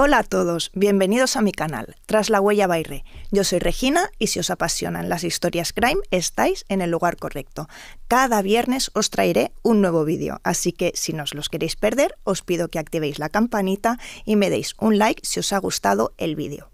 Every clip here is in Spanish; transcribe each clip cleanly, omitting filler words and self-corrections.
Hola a todos, bienvenidos a mi canal, Tras la Huella by Re. Yo soy Regina y si os apasionan las historias crime, estáis en el lugar correcto. Cada viernes os traeré un nuevo vídeo, así que si no os los queréis perder, os pido que activéis la campanita y me deis un like si os ha gustado el vídeo.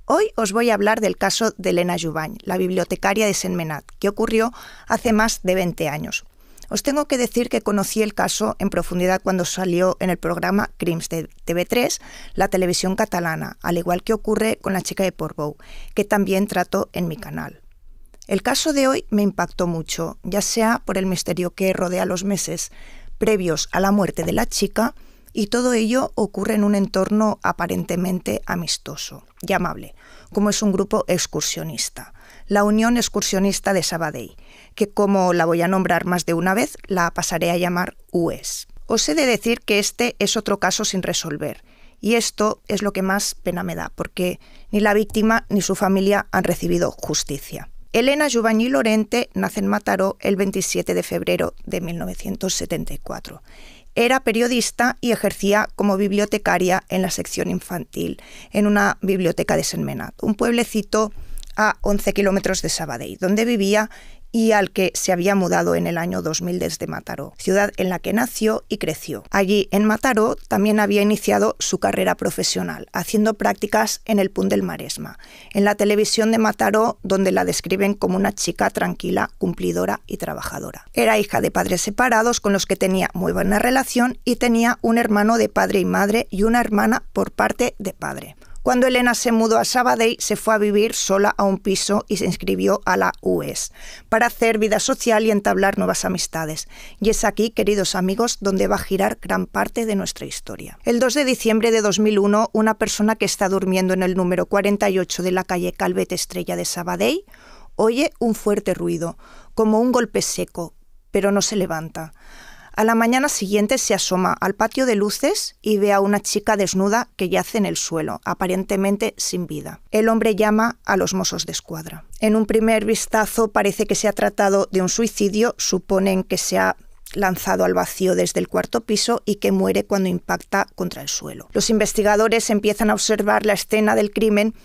Hoy os voy a hablar del caso de Elena Jubany, la bibliotecaria de Sentmenat, que ocurrió hace más de 20 años. Os tengo que decir que conocí el caso en profundidad cuando salió en el programa Crims de TV3, la televisión catalana, al igual que ocurre con la chica de Portbou, que también trato en mi canal. El caso de hoy me impactó mucho, ya sea por el misterio que rodea los meses previos a la muerte de la chica, y todo ello ocurre en un entorno aparentemente amistoso y amable, como es un grupo excursionista, la Unión Excursionista de Sabadell, que como la voy a nombrar más de una vez, la pasaré a llamar UES. Os he de decir que este es otro caso sin resolver, y esto es lo que más pena me da, porque ni la víctima ni su familia han recibido justicia. Elena Jubany Lorente nace en Mataró el 27 de febrero de 1974. Era periodista y ejercía como bibliotecaria en la sección infantil, en una biblioteca de Sentmenat, un pueblecito a 11 kilómetros de Sabadell, donde vivía y al que se había mudado en el año 2000 desde Mataró, ciudad en la que nació y creció. Allí, en Mataró, también había iniciado su carrera profesional, haciendo prácticas en el Punt del Maresma, en la televisión de Mataró, donde la describen como una chica tranquila, cumplidora y trabajadora. Era hija de padres separados con los que tenía muy buena relación y tenía un hermano de padre y madre y una hermana por parte de padre. Cuando Elena se mudó a Sabadell, se fue a vivir sola a un piso y se inscribió a la UES para hacer vida social y entablar nuevas amistades. Y es aquí, queridos amigos, donde va a girar gran parte de nuestra historia. El 2 de diciembre de 2001, una persona que está durmiendo en el número 48 de la calle Calvet Estrella de Sabadell oye un fuerte ruido, como un golpe seco, pero no se levanta. A la mañana siguiente se asoma al patio de luces y ve a una chica desnuda que yace en el suelo, aparentemente sin vida. El hombre llama a los Mossos d'Esquadra. En un primer vistazo parece que se ha tratado de un suicidio, suponen que se ha lanzado al vacío desde el cuarto piso y que muere cuando impacta contra el suelo. Los investigadores empiezan a observar la escena del crimen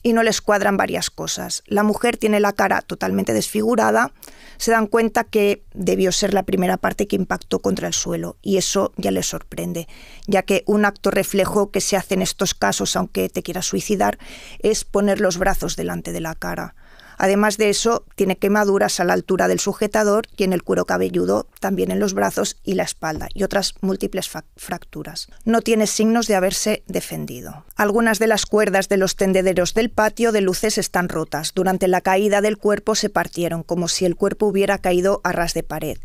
y no les cuadran varias cosas. La mujer tiene la cara totalmente desfigurada, se dan cuenta que debió ser la primera parte que impactó contra el suelo y eso ya les sorprende, ya que un acto reflejo que se hace en estos casos, aunque te quieras suicidar, es poner los brazos delante de la cara. Además de eso, tiene quemaduras a la altura del sujetador y en el cuero cabelludo, también en los brazos y la espalda, y otras múltiples fracturas. No tiene signos de haberse defendido. Algunas de las cuerdas de los tendederos del patio de luces están rotas. Durante la caída del cuerpo se partieron, como si el cuerpo hubiera caído a ras de pared.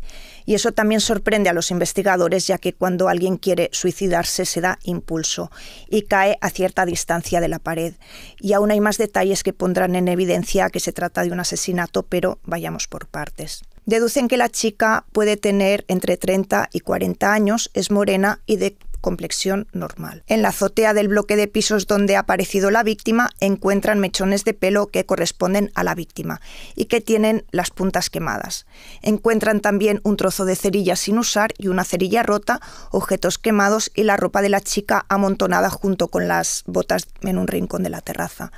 Y eso también sorprende a los investigadores, ya que cuando alguien quiere suicidarse se da impulso y cae a cierta distancia de la pared. Y aún hay más detalles que pondrán en evidencia que se trata de un asesinato, pero vayamos por partes. Deducen que la chica puede tener entre 30 y 40 años, es morena y de complexión normal. En la azotea del bloque de pisos donde ha aparecido la víctima encuentran mechones de pelo que corresponden a la víctima y que tienen las puntas quemadas. Encuentran también un trozo de cerilla sin usar y una cerilla rota, objetos quemados y la ropa de la chica amontonada junto con las botas en un rincón de la terraza.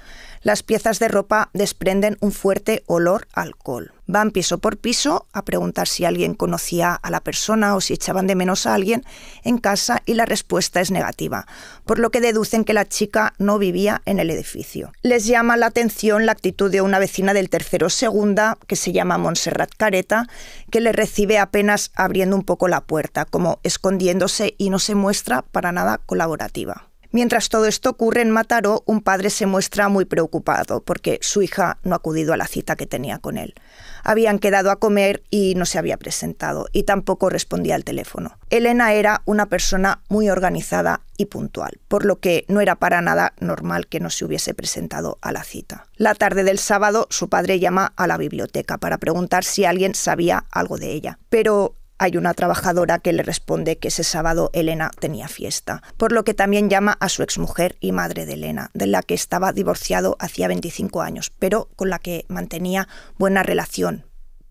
Las piezas de ropa desprenden un fuerte olor a alcohol. Van piso por piso a preguntar si alguien conocía a la persona o si echaban de menos a alguien en casa y la respuesta es negativa, por lo que deducen que la chica no vivía en el edificio. Les llama la atención la actitud de una vecina del tercero segunda, que se llama Montserrat Careta, que le recibe apenas abriendo un poco la puerta, como escondiéndose y no se muestra para nada colaborativa. Mientras todo esto ocurre en Mataró, un padre se muestra muy preocupado porque su hija no ha acudido a la cita que tenía con él. Habían quedado a comer y no se había presentado y tampoco respondía al teléfono. Elena era una persona muy organizada y puntual, por lo que no era para nada normal que no se hubiese presentado a la cita. La tarde del sábado, su padre llama a la biblioteca para preguntar si alguien sabía algo de ella, pero hay una trabajadora que le responde que ese sábado Elena tenía fiesta, por lo que también llama a su exmujer y madre de Elena, de la que estaba divorciado hacía 25 años, pero con la que mantenía buena relación,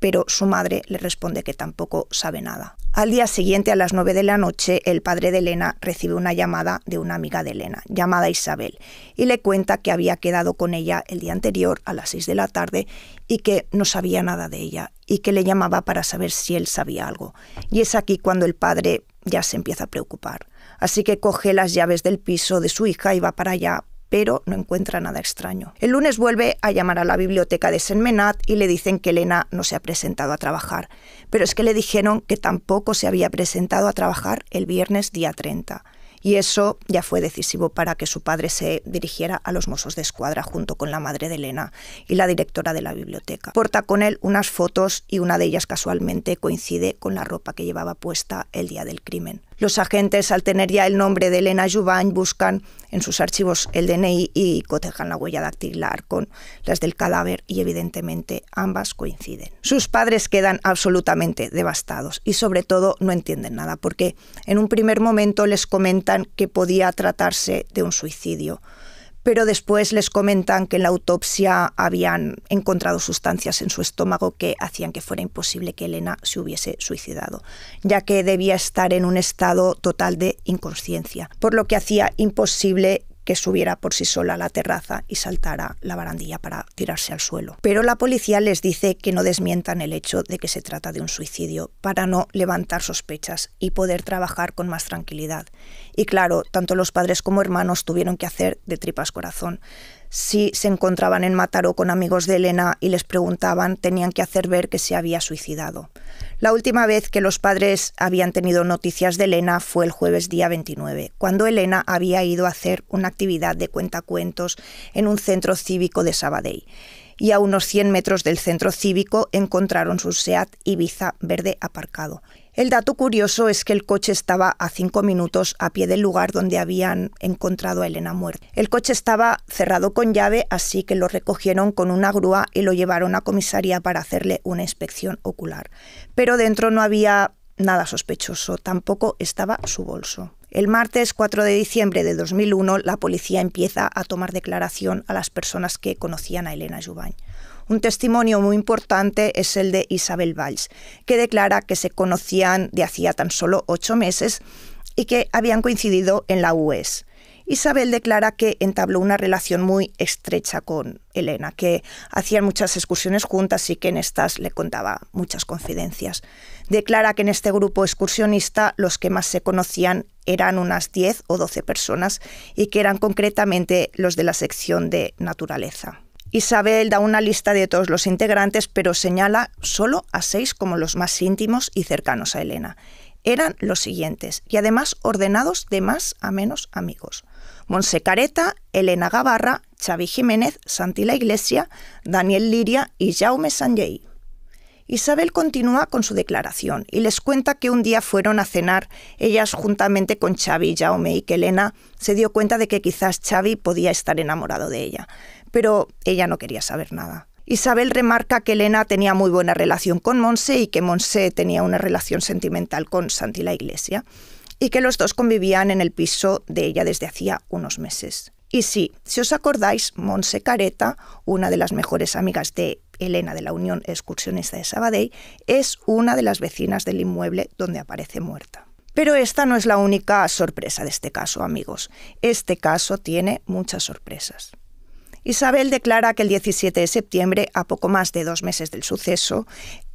pero su madre le responde que tampoco sabe nada. Al día siguiente, a las 9 de la noche, el padre de Elena recibe una llamada de una amiga de Elena, llamada Isabel, y le cuenta que había quedado con ella el día anterior a las 6 de la tarde y que no sabía nada de ella, y que le llamaba para saber si él sabía algo. Y es aquí cuando el padre ya se empieza a preocupar. Así que coge las llaves del piso de su hija y va para allá, pero no encuentra nada extraño. El lunes vuelve a llamar a la biblioteca de Sentmenat y le dicen que Elena no se ha presentado a trabajar, pero es que le dijeron que tampoco se había presentado a trabajar el viernes día 30. Y eso ya fue decisivo para que su padre se dirigiera a los Mossos d'Esquadra junto con la madre de Elena y la directora de la biblioteca. Porta con él unas fotos y una de ellas casualmente coincide con la ropa que llevaba puesta el día del crimen. Los agentes, al tener ya el nombre de Elena Juvany, buscan en sus archivos el DNI y cotejan la huella dactilar con las del cadáver y evidentemente ambas coinciden. Sus padres quedan absolutamente devastados y sobre todo no entienden nada porque en un primer momento les comentan que podía tratarse de un suicidio, pero después les comentan que en la autopsia habían encontrado sustancias en su estómago que hacían que fuera imposible que Elena se hubiese suicidado, ya que debía estar en un estado total de inconsciencia, por lo que hacía imposible que subiera por sí sola a la terraza y saltara la barandilla para tirarse al suelo. Pero la policía les dice que no desmientan el hecho de que se trata de un suicidio para no levantar sospechas y poder trabajar con más tranquilidad. Y claro, tanto los padres como hermanos tuvieron que hacer de tripas corazón. Si se encontraban en Mataró con amigos de Elena y les preguntaban, tenían que hacer ver que se había suicidado. La última vez que los padres habían tenido noticias de Elena fue el jueves día 29, cuando Elena había ido a hacer una actividad de cuentacuentos en un centro cívico de Sabadell. Y a unos 100 metros del centro cívico encontraron su Seat Ibiza verde aparcado. El dato curioso es que el coche estaba a 5 minutos a pie del lugar donde habían encontrado a Elena muerta. El coche estaba cerrado con llave, así que lo recogieron con una grúa y lo llevaron a comisaría para hacerle una inspección ocular. Pero dentro no había nada sospechoso, tampoco estaba su bolso. El martes 4 de diciembre de 2001, la policía empieza a tomar declaración a las personas que conocían a Elena Juvany. Un testimonio muy importante es el de Isabel Valls, que declara que se conocían de hacía tan solo 8 meses y que habían coincidido en la UES. Isabel declara que entabló una relación muy estrecha con Elena, que hacían muchas excursiones juntas y que en estas le contaba muchas confidencias. Declara que en este grupo excursionista los que más se conocían eran unas 10 o 12 personas y que eran concretamente los de la sección de naturaleza. Isabel da una lista de todos los integrantes, pero señala solo a 6 como los más íntimos y cercanos a Elena. Eran los siguientes, y además ordenados de más a menos amigos: Montse Careta, Elena Gavarra, Xavi Jiménez, Santi La Iglesia, Daniel Liria y Jaume Sanllei. Isabel continúa con su declaración y les cuenta que un día fueron a cenar ellas juntamente con Xavi y Jaume y que Elena se dio cuenta de que quizás Xavi podía estar enamorado de ella, pero ella no quería saber nada. Isabel remarca que Elena tenía muy buena relación con Montse y que Montse tenía una relación sentimental con Santi La Iglesia y que los dos convivían en el piso de ella desde hacía unos meses. Y sí, si os acordáis, Montse Careta, una de las mejores amigas de Elena de la Unión Excursionista de Sabadell, es una de las vecinas del inmueble donde aparece muerta. Pero esta no es la única sorpresa de este caso, amigos. Este caso tiene muchas sorpresas. Isabel declara que el 17 de septiembre, a poco más de 2 meses del suceso,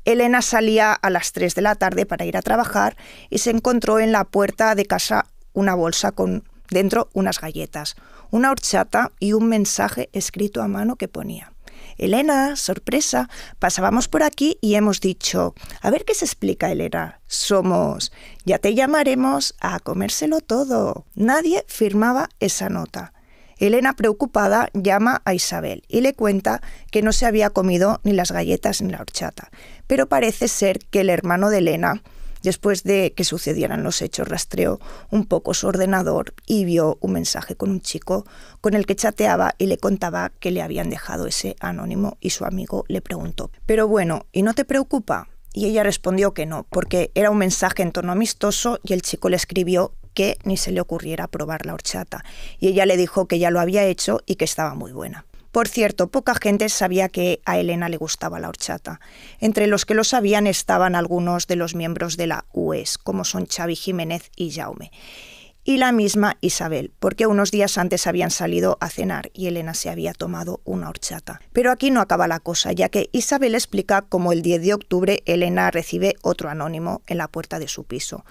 Elena salía a las 3 de la tarde para ir a trabajar y se encontró en la puerta de casa una bolsa con dentro unas galletas, una horchata y un mensaje escrito a mano que ponía: Elena, sorpresa, pasábamos por aquí y hemos dicho, a ver qué se explica, Elena. Somos, ya te llamaremos a comérselo todo. Nadie firmaba esa nota. Elena, preocupada, llama a Isabel y le cuenta que no se había comido ni las galletas ni la horchata, pero parece ser que el hermano de Elena, después de que sucedieran los hechos, rastreó un poco su ordenador y vio un mensaje con un chico con el que chateaba y le contaba que le habían dejado ese anónimo y su amigo le preguntó: «Pero bueno, ¿y no te preocupa?». Y ella respondió que no, porque era un mensaje en tono amistoso y el chico le escribió que ni se le ocurriera probar la horchata. Y ella le dijo que ya lo había hecho y que estaba muy buena. Por cierto, poca gente sabía que a Elena le gustaba la horchata. Entre los que lo sabían estaban algunos de los miembros de la UES, como son Xavi Jiménez y Jaume. Y la misma Isabel, porque unos días antes habían salido a cenar y Elena se había tomado una horchata. Pero aquí no acaba la cosa, ya que Isabel explica cómo el 10 de octubre Elena recibe otro anónimo en la puerta de su piso.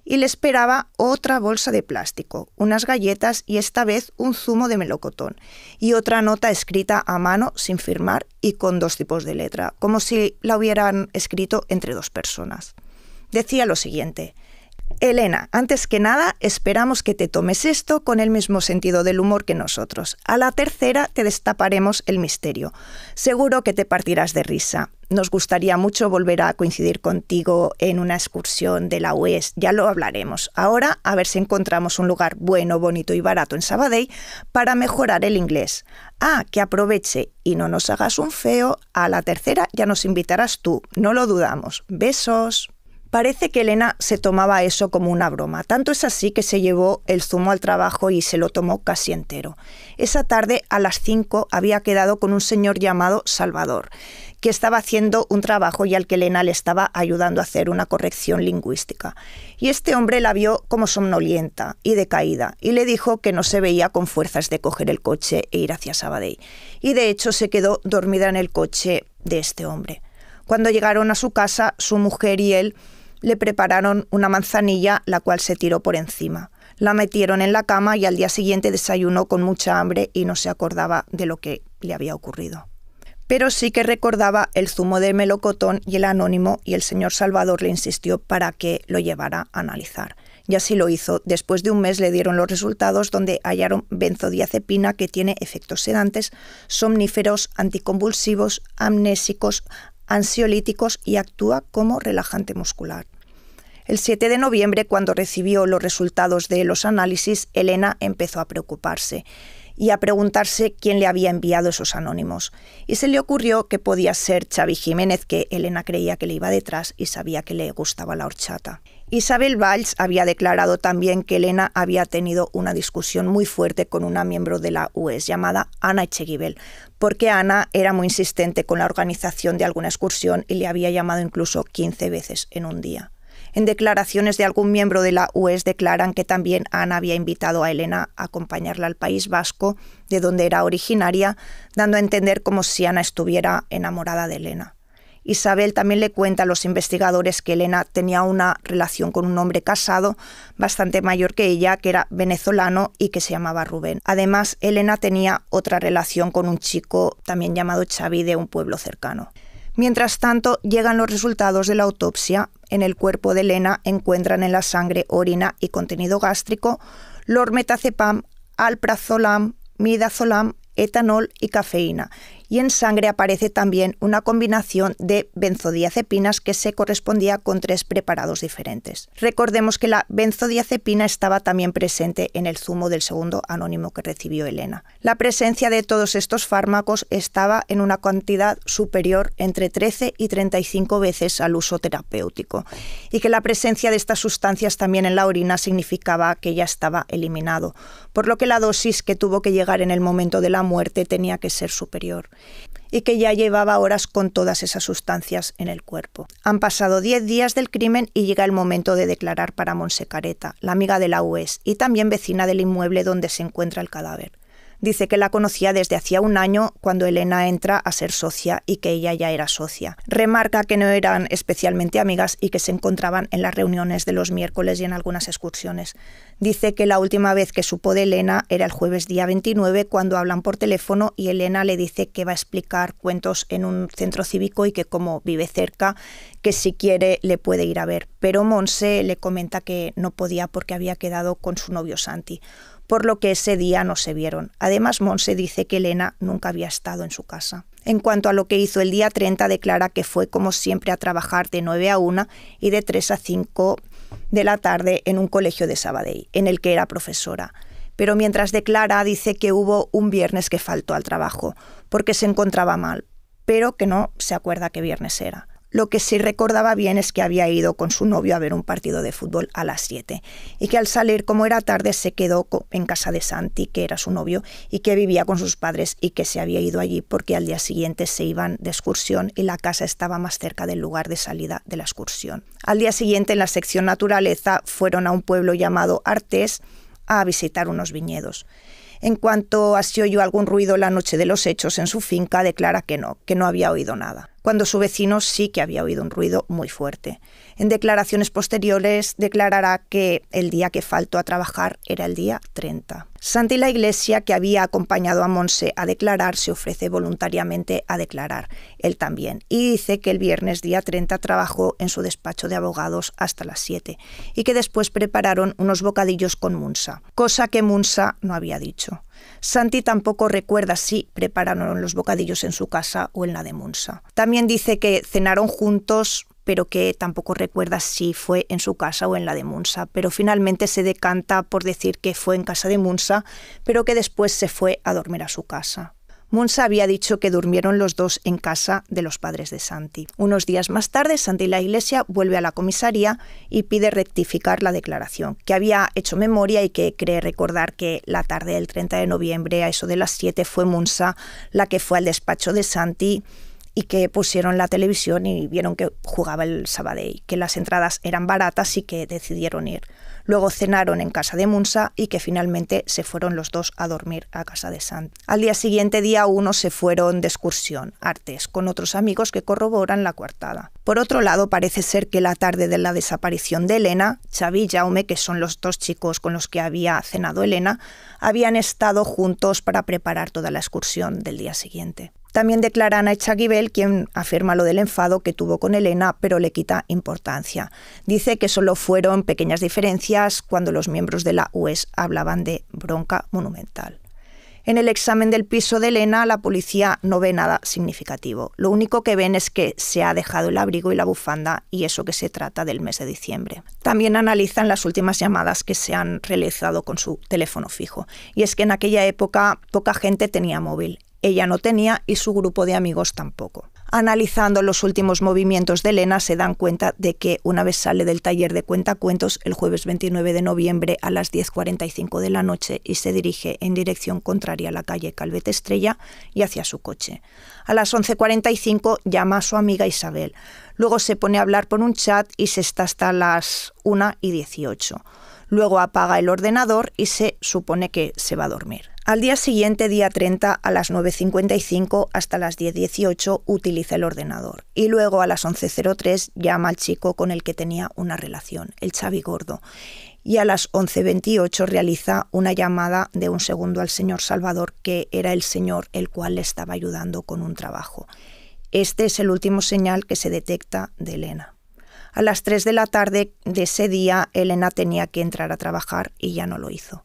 Y le esperaba otra bolsa de plástico, unas galletas y esta vez un zumo de melocotón y otra nota escrita a mano sin firmar y con 2 tipos de letra, como si la hubieran escrito entre 2 personas. Decía lo siguiente: Elena, antes que nada, esperamos que te tomes esto con el mismo sentido del humor que nosotros. A la tercera te destaparemos el misterio. Seguro que te partirás de risa. Nos gustaría mucho volver a coincidir contigo en una excursión de la UES. Ya lo hablaremos. Ahora, a ver si encontramos un lugar bueno, bonito y barato en Sabadell para mejorar el inglés. Ah, que aproveche y no nos hagas un feo. A la tercera ya nos invitarás tú. No lo dudamos. Besos. Parece que Elena se tomaba eso como una broma. Tanto es así que se llevó el zumo al trabajo y se lo tomó casi entero. Esa tarde, a las 5, había quedado con un señor llamado Salvador, que estaba haciendo un trabajo y al que Elena le estaba ayudando a hacer una corrección lingüística. Y este hombre la vio como somnolienta y decaída y le dijo que no se veía con fuerzas de coger el coche e ir hacia Sabadell. Y de hecho se quedó dormida en el coche de este hombre. Cuando llegaron a su casa, su mujer y él le prepararon una manzanilla, la cual se tiró por encima. La metieron en la cama y al día siguiente desayunó con mucha hambre y no se acordaba de lo que le había ocurrido. Pero sí que recordaba el zumo de melocotón y el anónimo, y el señor Salvador le insistió para que lo llevara a analizar. Y así lo hizo. Después de un mes le dieron los resultados, donde hallaron benzodiazepina, que tiene efectos sedantes, somníferos, anticonvulsivos, amnésicos, ansiolíticos y actúa como relajante muscular. El 7 de noviembre, cuando recibió los resultados de los análisis, Elena empezó a preocuparse y a preguntarse quién le había enviado esos anónimos. Y se le ocurrió que podía ser Xavi Jiménez, que Elena creía que le iba detrás y sabía que le gustaba la horchata. Isabel Valls había declarado también que Elena había tenido una discusión muy fuerte con una miembro de la UES llamada Ana Echeguibel, porque Ana era muy insistente con la organización de alguna excursión y le había llamado incluso 15 veces en un día. En declaraciones de algún miembro de la UES declaran que también Ana había invitado a Elena a acompañarla al País Vasco, de donde era originaria, dando a entender como si Ana estuviera enamorada de Elena. Isabel también le cuenta a los investigadores que Elena tenía una relación con un hombre casado bastante mayor que ella, que era venezolano y que se llamaba Rubén. Además, Elena tenía otra relación con un chico también llamado Xavi, de un pueblo cercano. Mientras tanto, llegan los resultados de la autopsia. En el cuerpo de Elena encuentran en la sangre, orina y contenido gástrico lormetazepam, alprazolam, midazolam, etanol y cafeína. Y en sangre aparece también una combinación de benzodiazepinas que se correspondía con 3 preparados diferentes. Recordemos que la benzodiazepina estaba también presente en el zumo del segundo anónimo que recibió Elena. La presencia de todos estos fármacos estaba en una cantidad superior entre 13 y 35 veces al uso terapéutico, y que la presencia de estas sustancias también en la orina significaba que ya estaba eliminado, por lo que la dosis que tuvo que llegar en el momento de la muerte tenía que ser superior, y que ya llevaba horas con todas esas sustancias en el cuerpo. Han pasado 10 días del crimen y llega el momento de declarar para Montse Careta, la amiga de la UES y también vecina del inmueble donde se encuentra el cadáver. Dice que la conocía desde hacía un año, cuando Elena entra a ser socia, y que ella ya era socia. Remarca que no eran especialmente amigas y que se encontraban en las reuniones de los miércoles y en algunas excursiones. Dice que la última vez que supo de Elena era el jueves día 29, cuando hablan por teléfono y Elena le dice que va a explicar cuentos en un centro cívico y que, como vive cerca, que si quiere le puede ir a ver. Pero Montse le comenta que no podía porque había quedado con su novio Santi, por lo que ese día no se vieron. Además, Montse dice que Elena nunca había estado en su casa. En cuanto a lo que hizo el día 30, declara que fue como siempre a trabajar de 9 a 1 y de 3 a 5 de la tarde en un colegio de Sabadell, en el que era profesora. Pero mientras declara, dice que hubo un viernes que faltó al trabajo, porque se encontraba mal, pero que no se acuerda qué viernes era. Lo que sí recordaba bien es que había ido con su novio a ver un partido de fútbol a las 7 y que al salir, como era tarde, se quedó en casa de Santi, que era su novio, y que vivía con sus padres y que se había ido allí porque al día siguiente se iban de excursión y la casa estaba más cerca del lugar de salida de la excursión. Al día siguiente, en la sección naturaleza, fueron a un pueblo llamado Artés a visitar unos viñedos. En cuanto a si oyó algún ruido la noche de los hechos en su finca, declara que no había oído nada, cuando su vecino sí que había oído un ruido muy fuerte. En declaraciones posteriores declarará que el día que faltó a trabajar era el día 30. Santi La Iglesia, que había acompañado a Montse a declarar, se ofrece voluntariamente a declarar, él también, y dice que el viernes día 30 trabajó en su despacho de abogados hasta las 7 y que después prepararon unos bocadillos con Munsa, cosa que Munsa no había dicho. Santi tampoco recuerda si prepararon los bocadillos en su casa o en la de Munsa. También dice que cenaron juntos, pero que tampoco recuerda si fue en su casa o en la de Munsa, pero finalmente se decanta por decir que fue en casa de Munsa, pero que después se fue a dormir a su casa. Munsa había dicho que durmieron los dos en casa de los padres de Santi. Unos días más tarde, Santi La Iglesia vuelve a la comisaría y pide rectificar la declaración, que había hecho memoria y que cree recordar que la tarde del 30 de noviembre, a eso de las 7, fue Munsa la que fue al despacho de Santi y que pusieron la televisión y vieron que jugaba el Sabadell, que las entradas eran baratas y que decidieron ir. Luego cenaron en casa de Munsa y que finalmente se fueron los dos a dormir a casa de Santi. Al día siguiente, día 1, se fueron de excursión a Artés con otros amigos que corroboran la coartada. Por otro lado, parece ser que la tarde de la desaparición de Elena, Xavi y Jaume, que son los dos chicos con los que había cenado Elena, habían estado juntos para preparar toda la excursión del día siguiente. También declara Ana Etxagibel, quien afirma lo del enfado que tuvo con Elena, pero le quita importancia. Dice que solo fueron pequeñas diferencias cuando los miembros de la UES hablaban de bronca monumental. En el examen del piso de Elena, la policía no ve nada significativo. Lo único que ven es que se ha dejado el abrigo y la bufanda, y eso que se trata del mes de diciembre. También analizan las últimas llamadas que se han realizado con su teléfono fijo. Y es que en aquella época poca gente tenía móvil. Ella no tenía y su grupo de amigos tampoco. Analizando los últimos movimientos de Elena, se dan cuenta de que una vez sale del taller de cuentacuentos el jueves 29 de noviembre a las 10:45 de la noche y se dirige en dirección contraria a la calle Calvet Estrella y hacia su coche. A las 11:45 llama a su amiga Isabel. Luego se pone a hablar por un chat y se está hasta las 1:18. Luego apaga el ordenador y se supone que se va a dormir. Al día siguiente, día 30, a las 9:55 hasta las 10:18 utiliza el ordenador. Y luego a las 11:03 llama al chico con el que tenía una relación, el Xavi Gordo. Y a las 11:28 realiza una llamada de un segundo al señor Salvador, que era el señor el cual le estaba ayudando con un trabajo. Este es el último señal que se detecta de Elena. A las 3 de la tarde de ese día, Elena tenía que entrar a trabajar y ya no lo hizo.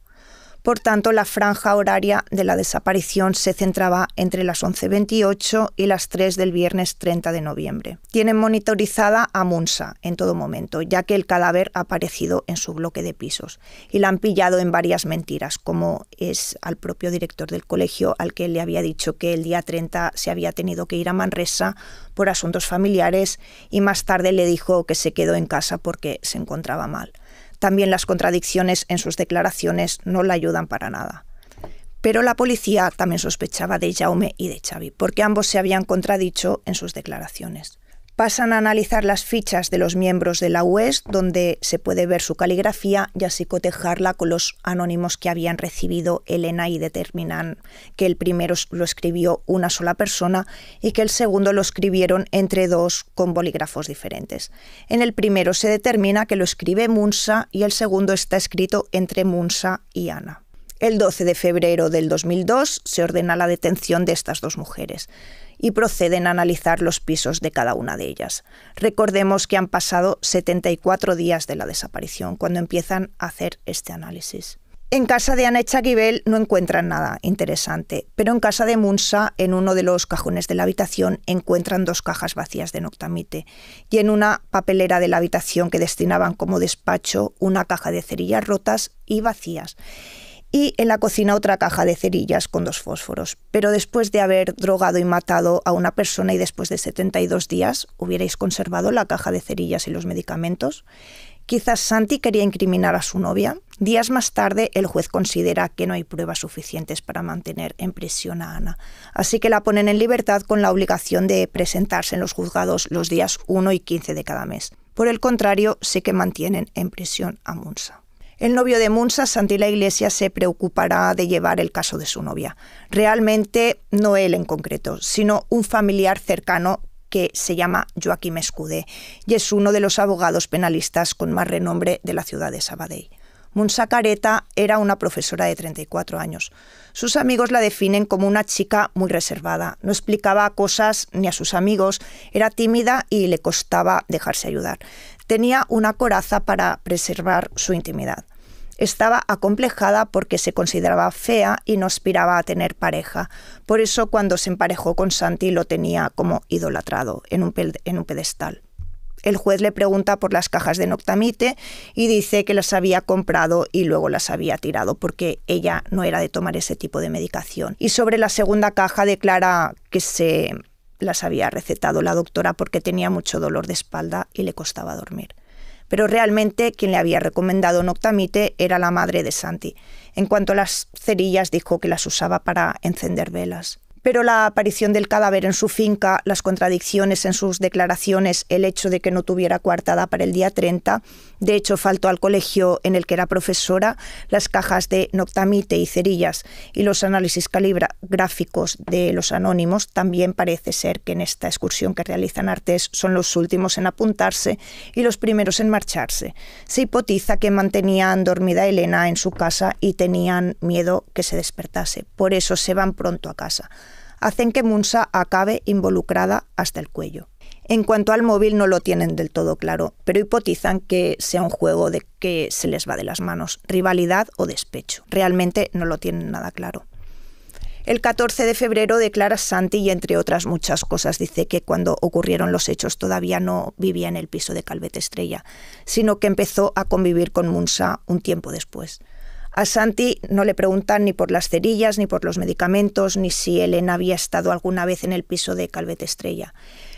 Por tanto, la franja horaria de la desaparición se centraba entre las 11:28 y las 3 del viernes 30 de noviembre. Tienen monitorizada a Munsa en todo momento, ya que el cadáver ha aparecido en su bloque de pisos y la han pillado en varias mentiras, como es al propio director del colegio, al que le había dicho que el día 30 se había tenido que ir a Manresa por asuntos familiares y más tarde le dijo que se quedó en casa porque se encontraba mal. También las contradicciones en sus declaraciones no la ayudan para nada. Pero la policía también sospechaba de Jaume y de Xavi, porque ambos se habían contradicho en sus declaraciones. Pasan a analizar las fichas de los miembros de la UES, donde se puede ver su caligrafía y así cotejarla con los anónimos que habían recibido Elena y determinan que el primero lo escribió una sola persona y que el segundo lo escribieron entre dos con bolígrafos diferentes. En el primero se determina que lo escribe Munsa y el segundo está escrito entre Munsa y Ana. El 12 de febrero del 2002 se ordena la detención de estas dos mujeres y proceden a analizar los pisos de cada una de ellas. Recordemos que han pasado 74 días de la desaparición cuando empiezan a hacer este análisis. En casa de Ana Etxagibel no encuentran nada interesante, pero en casa de Munsa, en uno de los cajones de la habitación, encuentran 2 cajas vacías de noctamite y en una papelera de la habitación que destinaban como despacho una caja de cerillas rotas y vacías. y en la cocina otra caja de cerillas con 2 fósforos. Pero después de haber drogado y matado a una persona y después de 72 días, ¿hubierais conservado la caja de cerillas y los medicamentos? Quizás Santi quería incriminar a su novia. Días más tarde, el juez considera que no hay pruebas suficientes para mantener en prisión a Ana, así que la ponen en libertad con la obligación de presentarse en los juzgados los días 1 y 15 de cada mes. Por el contrario, sí que mantienen en prisión a Munsa. El novio de Munsa, Santi La Iglesia, se preocupará de llevar el caso de su novia. Realmente no él en concreto, sino un familiar cercano que se llama Joaquim Escudé y es uno de los abogados penalistas con más renombre de la ciudad de Sabadell. Munsa Careta era una profesora de 34 años. Sus amigos la definen como una chica muy reservada. No explicaba cosas ni a sus amigos, era tímida y le costaba dejarse ayudar. Tenía una coraza para preservar su intimidad. Estaba acomplejada porque se consideraba fea y no aspiraba a tener pareja. Por eso cuando se emparejó con Santi lo tenía como idolatrado en un pedestal. El juez le pregunta por las cajas de Noctamite y dice que las había comprado y luego las había tirado porque ella no era de tomar ese tipo de medicación. Y sobre la segunda caja declara que se las había recetado la doctora porque tenía mucho dolor de espalda y le costaba dormir. Pero realmente quien le había recomendado Noctamite era la madre de Santi. En cuanto a las cerillas, dijo que las usaba para encender velas. Pero la aparición del cadáver en su finca, las contradicciones en sus declaraciones, el hecho de que no tuviera coartada para el día 30, de hecho faltó al colegio en el que era profesora, las cajas de Noctamite y cerillas y los análisis caligráficos de los anónimos, también parece ser que en esta excursión que realizan Artés son los últimos en apuntarse y los primeros en marcharse. Se hipotiza que mantenían dormida a Elena en su casa y tenían miedo que se despertase, por eso se van pronto a casa. Hacen que Munsa acabe involucrada hasta el cuello. En cuanto al móvil no lo tienen del todo claro, pero hipotizan que sea un juego de que se les va de las manos, rivalidad o despecho. Realmente no lo tienen nada claro. El 14 de febrero declara Santi y entre otras muchas cosas dice que cuando ocurrieron los hechos todavía no vivía en el piso de Calvet Estrella, sino que empezó a convivir con Munsa un tiempo después. A Santi no le preguntan ni por las cerillas, ni por los medicamentos, ni si Elena había estado alguna vez en el piso de Calvet Estrella.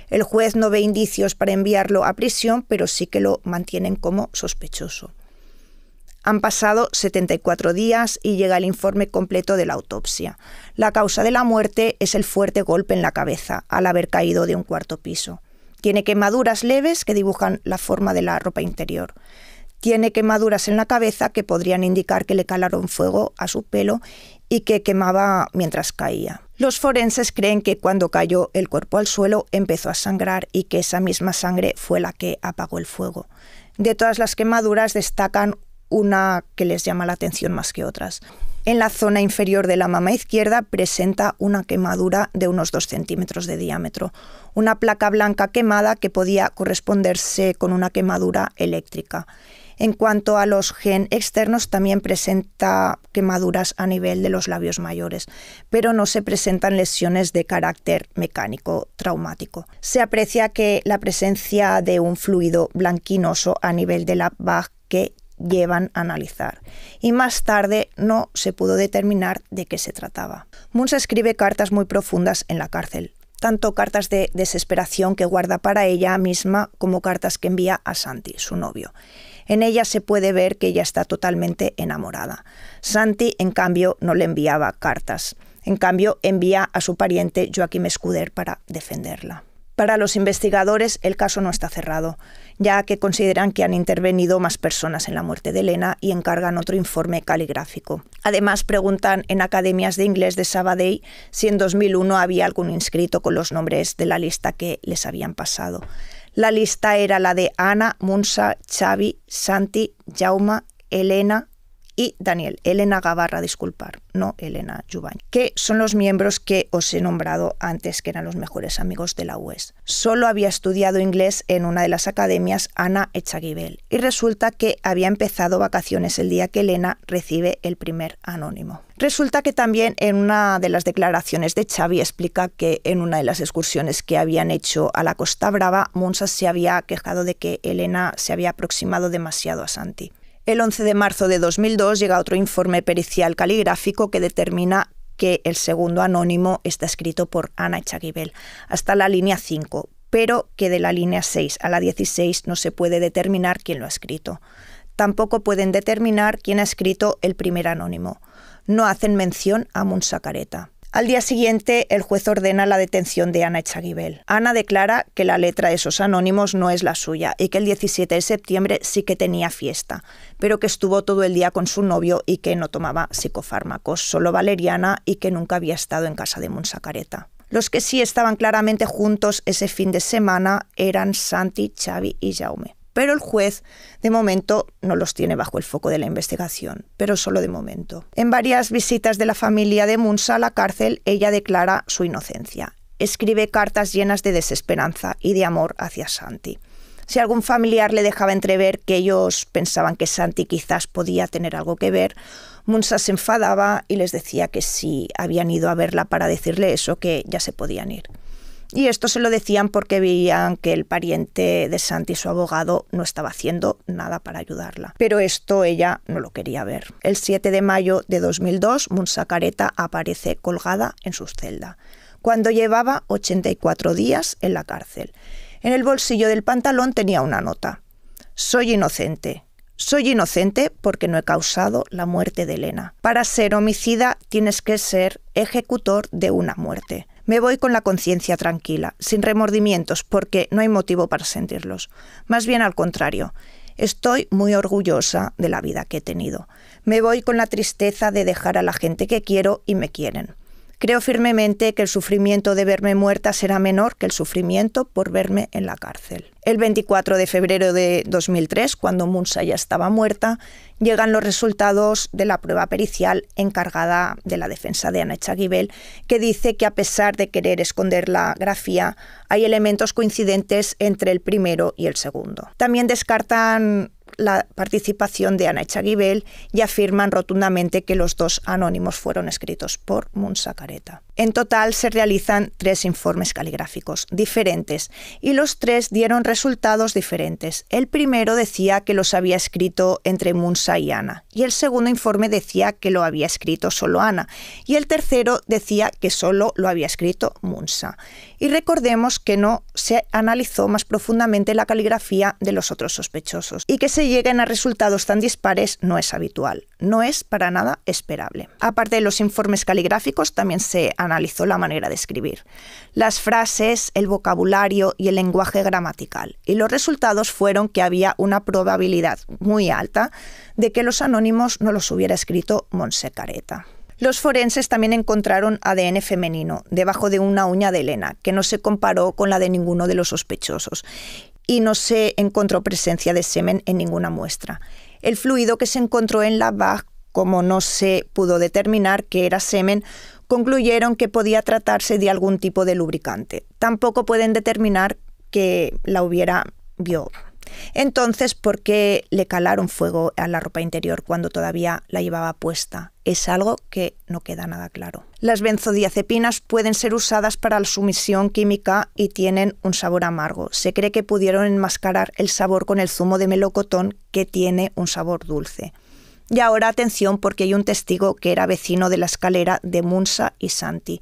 El juez no ve indicios para enviarlo a prisión, pero sí que lo mantienen como sospechoso. Han pasado 74 días y llega el informe completo de la autopsia. La causa de la muerte es el fuerte golpe en la cabeza al haber caído de un 4º piso. Tiene quemaduras leves que dibujan la forma de la ropa interior. Tiene quemaduras en la cabeza que podrían indicar que le calaron fuego a su pelo y que quemaba mientras caía. Los forenses creen que cuando cayó el cuerpo al suelo empezó a sangrar y que esa misma sangre fue la que apagó el fuego. De todas las quemaduras destacan una que les llama la atención más que otras. En la zona inferior de la mama izquierda presenta una quemadura de unos 2 centímetros de diámetro, una placa blanca quemada que podía corresponderse con una quemadura eléctrica. En cuanto a los gen externos, también presenta quemaduras a nivel de los labios mayores, pero no se presentan lesiones de carácter mecánico traumático. Se aprecia que la presencia de un fluido blanquinoso a nivel de la bag que llevan a analizar, y más tarde no se pudo determinar de qué se trataba. Munsa escribe cartas muy profundas en la cárcel, tanto cartas de desesperación que guarda para ella misma como cartas que envía a Santi, su novio. En ella se puede ver que ella está totalmente enamorada. Santi, en cambio, no le enviaba cartas. En cambio, envía a su pariente Joaquim Escudé para defenderla. Para los investigadores, el caso no está cerrado, ya que consideran que han intervenido más personas en la muerte de Elena y encargan otro informe caligráfico. Además, preguntan en academias de inglés de Sabadell si en 2001 había algún inscrito con los nombres de la lista que les habían pasado. La lista era la de Ana, Munsa, Xavi, Santi, Jaume, Elena y Daniel. Elena Gavarra, disculpar, no Elena Jubany, que son los miembros que os he nombrado antes, que eran los mejores amigos de la UES. Solo había estudiado inglés en una de las academias, Ana Echaguibel, y resulta que había empezado vacaciones el día que Elena recibe el primer anónimo. Resulta que también en una de las declaraciones de Xavi explica que en una de las excursiones que habían hecho a la Costa Brava, Munsa se había quejado de que Elena se había aproximado demasiado a Santi. El 11 de marzo de 2002 llega otro informe pericial caligráfico que determina que el segundo anónimo está escrito por Anna Etxagibel, hasta la línea 5, pero que de la línea 6 a la 16 no se puede determinar quién lo ha escrito. Tampoco pueden determinar quién ha escrito el primer anónimo. No hacen mención a Munsakareta. Al día siguiente, el juez ordena la detención de Anna Etxagibel. Anna declara que la letra de esos anónimos no es la suya y que el 17 de septiembre sí que tenía fiesta, pero que estuvo todo el día con su novio y que no tomaba psicofármacos, solo valeriana, y que nunca había estado en casa de Munsakareta. Los que sí estaban claramente juntos ese fin de semana eran Santi, Xavi y Jaume. Pero el juez, de momento, no los tiene bajo el foco de la investigación, pero solo de momento. En varias visitas de la familia de Munsa a la cárcel, ella declara su inocencia. Escribe cartas llenas de desesperanza y de amor hacia Santi. Si algún familiar le dejaba entrever que ellos pensaban que Santi quizás podía tener algo que ver, Munsa se enfadaba y les decía que si habían ido a verla para decirle eso, que ya se podían ir. Y esto se lo decían porque veían que el pariente de Santi, su abogado, no estaba haciendo nada para ayudarla. Pero esto ella no lo quería ver. El 7 de mayo de 2002, Munsakareta aparece colgada en su celda, cuando llevaba 84 días en la cárcel. En el bolsillo del pantalón tenía una nota. Soy inocente. Soy inocente porque no he causado la muerte de Elena. Para ser homicida tienes que ser ejecutor de una muerte. Me voy con la conciencia tranquila, sin remordimientos, porque no hay motivo para sentirlos. Más bien al contrario, estoy muy orgullosa de la vida que he tenido. Me voy con la tristeza de dejar a la gente que quiero y me quieren. Creo firmemente que el sufrimiento de verme muerta será menor que el sufrimiento por verme en la cárcel. El 24 de febrero de 2003, cuando Munsa ya estaba muerta, llegan los resultados de la prueba pericial encargada de la defensa de Anna Etxagibel, que dice que a pesar de querer esconder la grafía, hay elementos coincidentes entre el primero y el segundo. También descartan la participación de Anna Etxagibel y afirman rotundamente que los dos anónimos fueron escritos por Munsakareta. En total se realizan 3 informes caligráficos diferentes y los 3 dieron resultados diferentes. El primero decía que los había escrito entre Munsa y Anna, y el segundo informe decía que lo había escrito solo Anna, y el tercero decía que solo lo había escrito Munsa. Y recordemos que no se analizó más profundamente la caligrafía de los otros sospechosos, y que se lleguen a resultados tan dispares no es habitual, no es para nada esperable. Aparte de los informes caligráficos, también se analizó la manera de escribir, las frases, el vocabulario y el lenguaje gramatical, y los resultados fueron que había una probabilidad muy alta de que los anónimos no los hubiera escrito Munsakareta. Los forenses también encontraron ADN femenino debajo de una uña de Elena, que no se comparó con la de ninguno de los sospechosos, y no se encontró presencia de semen en ninguna muestra. El fluido que se encontró en la bag, como no se pudo determinar que era semen, concluyeron que podía tratarse de algún tipo de lubricante. Tampoco pueden determinar que la hubiera violado. Entonces, ¿por qué le calaron fuego a la ropa interior cuando todavía la llevaba puesta? Es algo que no queda nada claro. Las benzodiazepinas pueden ser usadas para la sumisión química y tienen un sabor amargo. Se cree que pudieron enmascarar el sabor con el zumo de melocotón, que tiene un sabor dulce. Y ahora atención, porque hay un testigo que era vecino de la escalera de Munsa y Santi.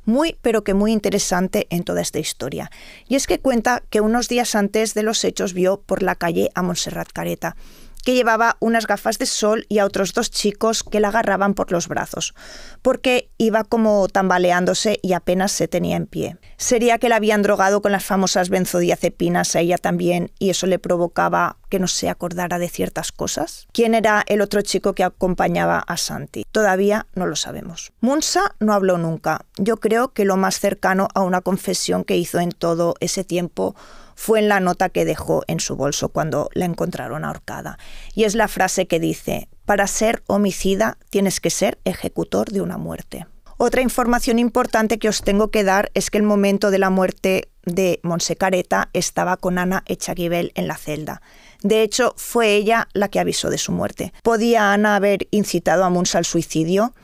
Muy, pero que muy interesante en toda esta historia. Y es que cuenta que unos días antes de los hechos vio por la calle a Montserrat Careta, que llevaba unas gafas de sol, y a otros 2 chicos que la agarraban por los brazos, porque iba como tambaleándose y apenas se tenía en pie. ¿Sería que la habían drogado con las famosas benzodiazepinas a ella también y eso le provocaba que no se acordara de ciertas cosas? ¿Quién era el otro chico que acompañaba a Santi? Todavía no lo sabemos. Munsa no habló nunca. Yo creo que lo más cercano a una confesión que hizo en todo ese tiempo fue en la nota que dejó en su bolso cuando la encontraron ahorcada. Y es la frase que dice: para ser homicida tienes que ser ejecutor de una muerte. Otra información importante que os tengo que dar es que el momento de la muerte de Munsakareta estaba con Anna Etxagibel en la celda. De hecho, fue ella la que avisó de su muerte. ¿Podía Anna haber incitado a Munsa al suicidio?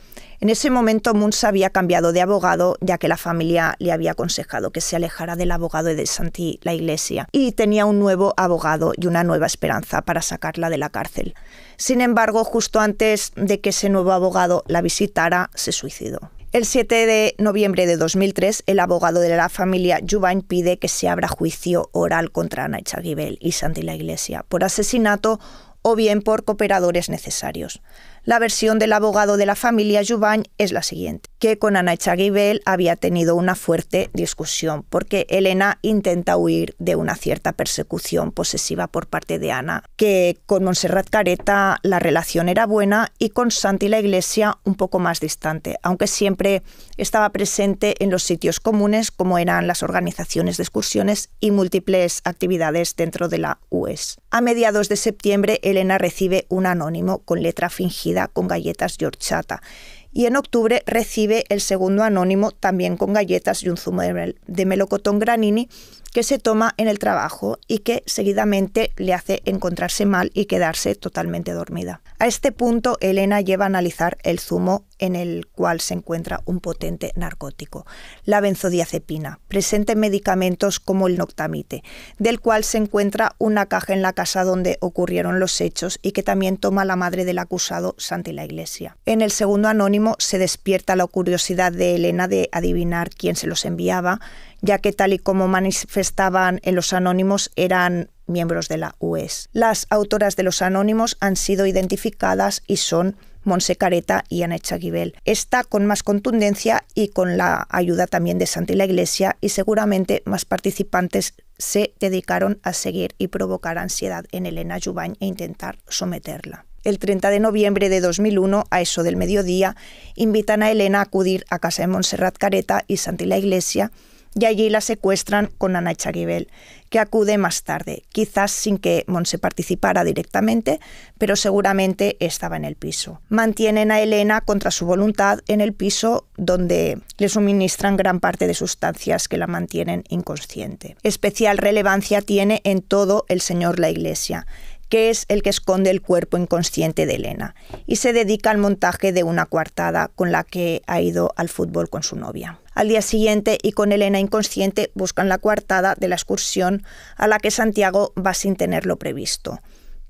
En ese momento Mons había cambiado de abogado, ya que la familia le había aconsejado que se alejara del abogado de Santi la Iglesia, y tenía un nuevo abogado y una nueva esperanza para sacarla de la cárcel. Sin embargo, justo antes de que ese nuevo abogado la visitara, se suicidó. El 7 de noviembre de 2003, el abogado de la familia Juvany pide que se abra juicio oral contra Anna Etxagibel y Santi la Iglesia por asesinato o bien por cooperadores necesarios. La versión del abogado de la familia Juvany es la siguiente, que con Anna Etxagibel había tenido una fuerte discusión porque Elena intenta huir de una cierta persecución posesiva por parte de Anna, que con Montserrat Careta la relación era buena y con Santi la Iglesia un poco más distante, aunque siempre estaba presente en los sitios comunes como eran las organizaciones de excursiones y múltiples actividades dentro de la UES. A mediados de septiembre, Elena recibe un anónimo con letra fingida con galletas de horchata y en octubre recibe el segundo anónimo también con galletas y un zumo de melocotón granini que se toma en el trabajo y que seguidamente le hace encontrarse mal y quedarse totalmente dormida. A este punto, Elena lleva a analizar el zumo en el cual se encuentra un potente narcótico, la benzodiazepina, presente en medicamentos como el noctamite, del cual se encuentra una caja en la casa donde ocurrieron los hechos y que también toma la madre del acusado, Santi la Iglesia. En el segundo anónimo se despierta la curiosidad de Elena de adivinar quién se los enviaba, ya que tal y como manifestaban en los anónimos eran miembros de la UES. Las autoras de los anónimos han sido identificadas y son Montse Careta y Anna Etxagibel. Esta con más contundencia y con la ayuda también de Santi la Iglesia, y seguramente más participantes se dedicaron a seguir y provocar ansiedad en Elena Juvany e intentar someterla. El 30 de noviembre de 2001, a eso del mediodía, invitan a Elena a acudir a casa de Montserrat Careta y Santi la Iglesia, y allí la secuestran con Anna Etxagibel, que acude más tarde, quizás sin que Montse participara directamente, pero seguramente estaba en el piso. Mantienen a Elena contra su voluntad en el piso, donde le suministran gran parte de sustancias que la mantienen inconsciente. Especial relevancia tiene en todo el señor la Iglesia, que es el que esconde el cuerpo inconsciente de Elena, y se dedica al montaje de una coartada con la que ha ido al fútbol con su novia. Al día siguiente, y con Elena inconsciente, buscan la coartada de la excursión a la que Santiago va sin tenerlo previsto.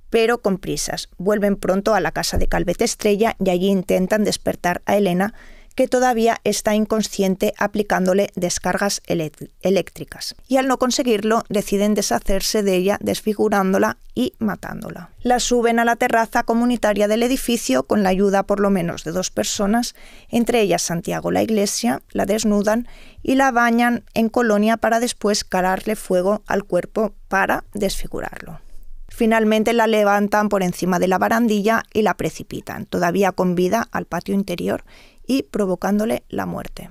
Pero con prisas, vuelven pronto a la casa de Calvet Estrella y allí intentan despertar a Elena, que todavía está inconsciente, aplicándole descargas eléctricas. Y al no conseguirlo, deciden deshacerse de ella desfigurándola y matándola. La suben a la terraza comunitaria del edificio con la ayuda por lo menos de 2 personas, entre ellas Santiago la Iglesia, la desnudan y la bañan en colonia para después cargarle fuego al cuerpo para desfigurarlo. Finalmente la levantan por encima de la barandilla y la precipitan, todavía con vida, al patio interior y provocándole la muerte.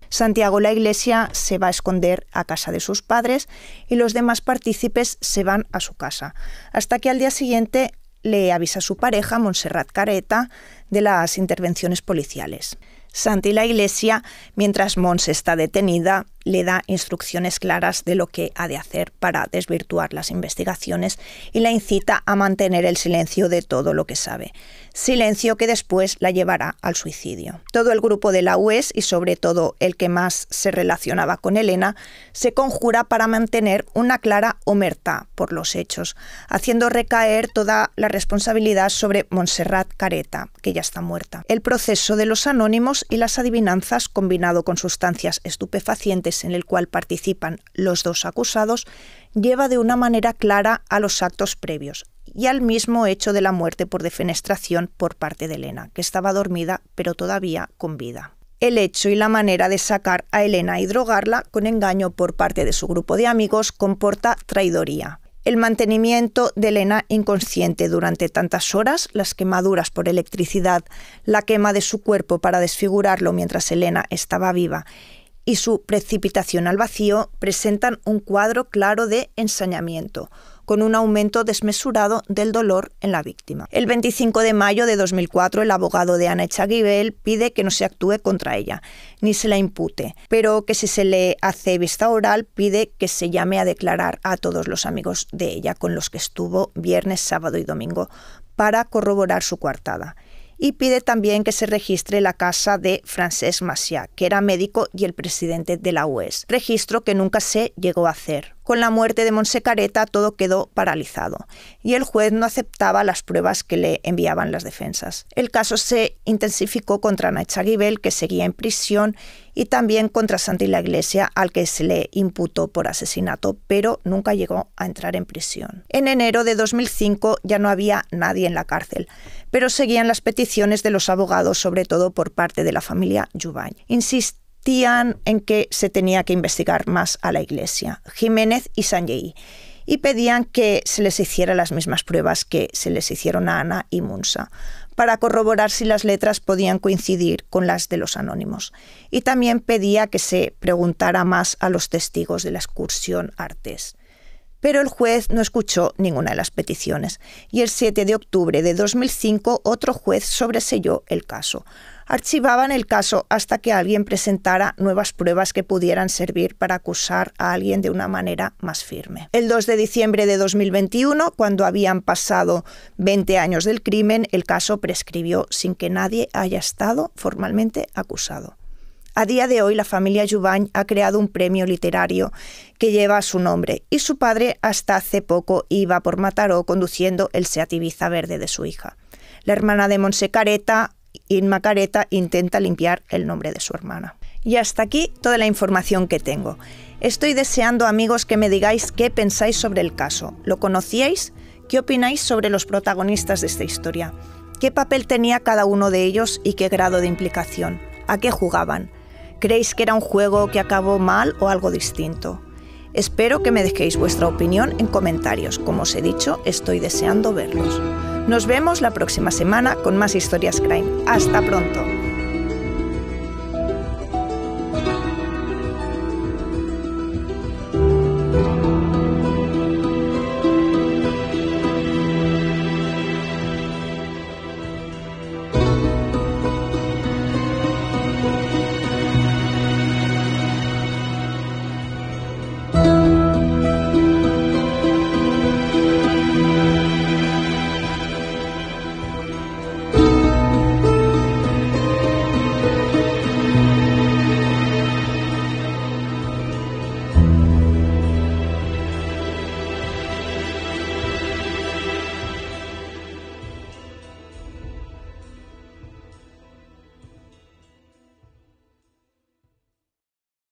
Santiago la Iglesia se va a esconder a casa de sus padres y los demás partícipes se van a su casa, hasta que al día siguiente le avisa a su pareja, Montserrat Careta, de las intervenciones policiales. Santi la Iglesia, mientras Mons está detenida, le da instrucciones claras de lo que ha de hacer para desvirtuar las investigaciones y la incita a mantener el silencio de todo lo que sabe. Silencio que después la llevará al suicidio. Todo el grupo de la UES, y sobre todo el que más se relacionaba con Elena, se conjura para mantener una clara omertà por los hechos, haciendo recaer toda la responsabilidad sobre Montserrat Careta, que ya está muerta. El proceso de los anónimos y las adivinanzas, combinado con sustancias estupefacientes en el cual participan los 2 acusados, lleva de una manera clara a los actos previos y al mismo hecho de la muerte por defenestración por parte de Elena, que estaba dormida pero todavía con vida. El hecho y la manera de sacar a Elena y drogarla con engaño por parte de su grupo de amigos comporta traidoría. El mantenimiento de Elena inconsciente durante tantas horas, las quemaduras por electricidad, la quema de su cuerpo para desfigurarlo mientras Elena estaba viva y su precipitación al vacío presentan un cuadro claro de ensañamiento, con un aumento desmesurado del dolor en la víctima. El 25 de mayo de 2004, el abogado de Anna Etxagibel pide que no se actúe contra ella, ni se la impute, pero que si se le hace vista oral, pide que se llame a declarar a todos los amigos de ella con los que estuvo viernes, sábado y domingo para corroborar su coartada, y pide también que se registre la casa de Francesc Macià, que era médico y el presidente de la UES, registro que nunca se llegó a hacer. Con la muerte de Montse Careta todo quedó paralizado y el juez no aceptaba las pruebas que le enviaban las defensas. El caso se intensificó contra Nacha Guibel, que seguía en prisión, y también contra Santi La Iglesia, al que se le imputó por asesinato, pero nunca llegó a entrar en prisión. En enero de 2005 ya no había nadie en la cárcel, pero seguían las peticiones de los abogados, sobre todo por parte de la familia Jubany. Insistían en que se tenía que investigar más a la Iglesia, Jiménez y Sanllehy, y pedían que se les hiciera las mismas pruebas que se les hicieron a Ana y Munsa, para corroborar si las letras podían coincidir con las de los anónimos. Y también pedía que se preguntara más a los testigos de la excursión Artés. Pero el juez no escuchó ninguna de las peticiones y el 7 de octubre de 2005 otro juez sobreseyó el caso. Archivaban el caso hasta que alguien presentara nuevas pruebas que pudieran servir para acusar a alguien de una manera más firme. El 2 de diciembre de 2021, cuando habían pasado 20 años del crimen, el caso prescribió sin que nadie haya estado formalmente acusado. A día de hoy, la familia Jubany ha creado un premio literario que lleva su nombre y su padre hasta hace poco iba por Mataró conduciendo el Seat Ibiza verde de su hija. La hermana de Montse Careta, Inma Careta, intenta limpiar el nombre de su hermana. Y hasta aquí toda la información que tengo. Estoy deseando, amigos, que me digáis qué pensáis sobre el caso. ¿Lo conocíais? ¿Qué opináis sobre los protagonistas de esta historia? ¿Qué papel tenía cada uno de ellos y qué grado de implicación? ¿A qué jugaban? ¿Creéis que era un juego que acabó mal o algo distinto? Espero que me dejéis vuestra opinión en comentarios. Como os he dicho, estoy deseando verlos. Nos vemos la próxima semana con más historias crime. ¡Hasta pronto!